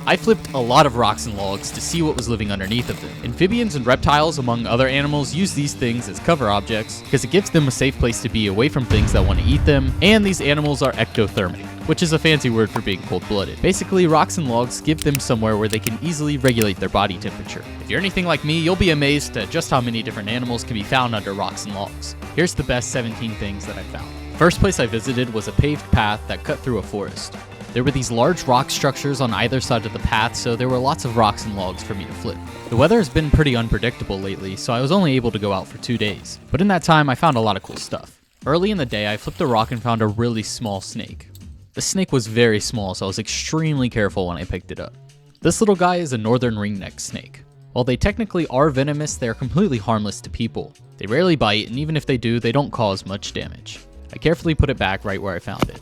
I flipped a lot of rocks and logs to see what was living underneath of them. Amphibians and reptiles, among other animals, use these things as cover objects because it gives them a safe place to be away from things that want to eat them, and these animals are ectothermic, which is a fancy word for being cold-blooded. Basically, rocks and logs give them somewhere where they can easily regulate their body temperature. If you're anything like me, you'll be amazed at just how many different animals can be found under rocks and logs. Here's the best 17 things that I found. First place I visited was a paved path that cut through a forest. There were these large rock structures on either side of the path, so there were lots of rocks and logs for me to flip. The weather has been pretty unpredictable lately, so I was only able to go out for 2 days. But in that time, I found a lot of cool stuff. Early in the day, I flipped a rock and found a really small snake. The snake was very small, so I was extremely careful when I picked it up. This little guy is a northern ringneck snake. While they technically are venomous, they are completely harmless to people. They rarely bite, and even if they do, they don't cause much damage. I carefully put it back right where I found it.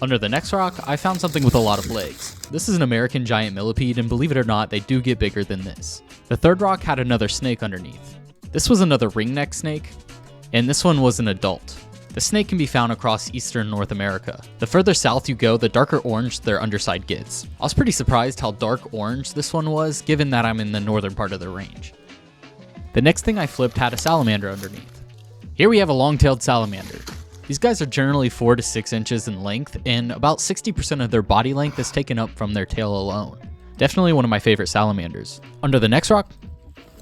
Under the next rock, I found something with a lot of legs. This is an American giant millipede, and believe it or not, they do get bigger than this. The third rock had another snake underneath. This was another ringneck snake, and this one was an adult. The snake can be found across eastern North America. The further south you go, the darker orange their underside gets. I was pretty surprised how dark orange this one was, given that I'm in the northern part of the range. The next thing I flipped had a salamander underneath. Here we have a long-tailed salamander. These guys are generally 4 to 6 inches in length, and about 60% of their body length is taken up from their tail alone. Definitely one of my favorite salamanders. Under the next rock,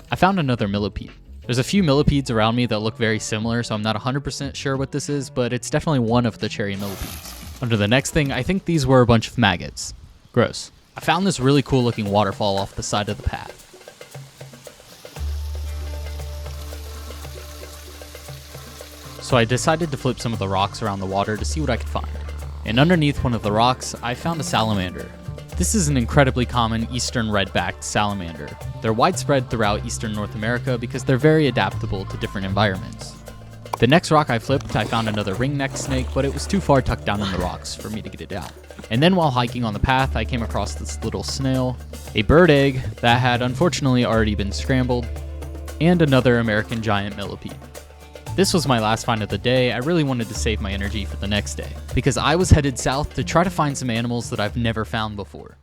I found another millipede. There's a few millipedes around me that look very similar, so I'm not 100% sure what this is, but it's definitely one of the cherry millipedes. Under the next thing, I think these were a bunch of maggots. Gross. I found this really cool looking waterfall off the side of the path. So I decided to flip some of the rocks around the water to see what I could find. And underneath one of the rocks, I found a salamander. This is an incredibly common eastern red-backed salamander. They're widespread throughout eastern North America because they're very adaptable to different environments. The next rock I flipped, I found another ringneck snake, but it was too far tucked down in the rocks for me to get it out. And then while hiking on the path, I came across this little snail, a bird egg that had unfortunately already been scrambled, and another American giant millipede. This was my last find of the day. I really wanted to save my energy for the next day, because I was headed south to try to find some animals that I've never found before.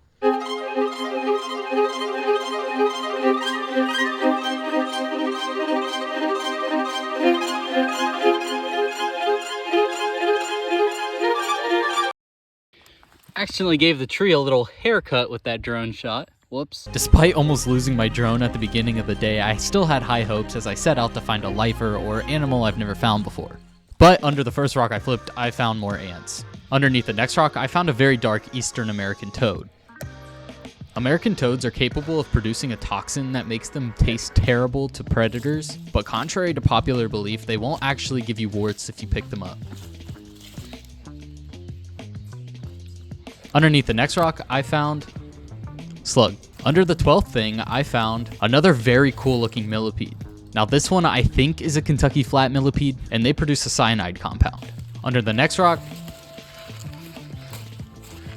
Accidentally gave the tree a little haircut with that drone shot. Whoops. Despite almost losing my drone at the beginning of the day, I still had high hopes as I set out to find a lifer or animal I've never found before. But under the first rock I flipped, I found more ants. Underneath the next rock, I found a very dark Eastern American toad. American toads are capable of producing a toxin that makes them taste terrible to predators, but contrary to popular belief, they won't actually give you warts if you pick them up. Underneath the next rock, I found slug. Under the 12th thing, I found another very cool looking millipede. Now this one I think is a Kentucky flat millipede, and they produce a cyanide compound. Under the next rock,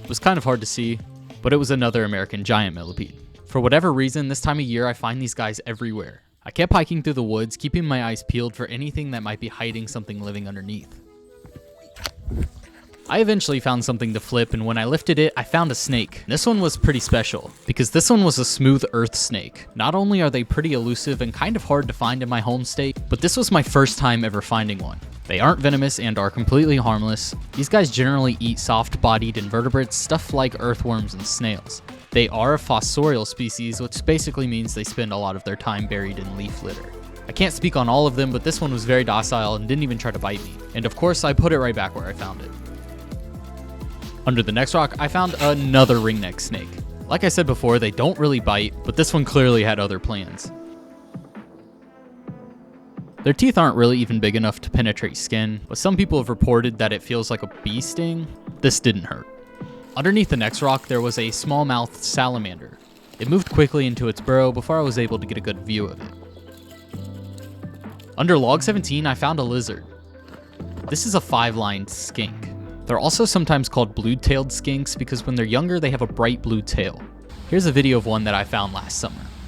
it was kind of hard to see, but it was another American giant millipede. For whatever reason, this time of year I find these guys everywhere. I kept hiking through the woods, keeping my eyes peeled for anything that might be hiding something living underneath. I eventually found something to flip, and when I lifted it, I found a snake. This one was pretty special, because this one was a smooth earth snake. Not only are they pretty elusive and kind of hard to find in my home state, but this was my first time ever finding one. They aren't venomous and are completely harmless. These guys generally eat soft-bodied invertebrates, stuff like earthworms and snails. They are a fossorial species, which basically means they spend a lot of their time buried in leaf litter. I can't speak on all of them, but this one was very docile and didn't even try to bite me. And of course, I put it right back where I found it. Under the next rock, I found another ringneck snake. Like I said before, they don't really bite, but this one clearly had other plans. Their teeth aren't really even big enough to penetrate skin, but some people have reported that it feels like a bee sting. This didn't hurt. Underneath the next rock, there was a small-mouthed salamander. It moved quickly into its burrow before I was able to get a good view of it. Under log 17, I found a lizard. This is a 5-lined skink. They're also sometimes called blue-tailed skinks because when they're younger, they have a bright blue tail. Here's a video of one that I found last summer.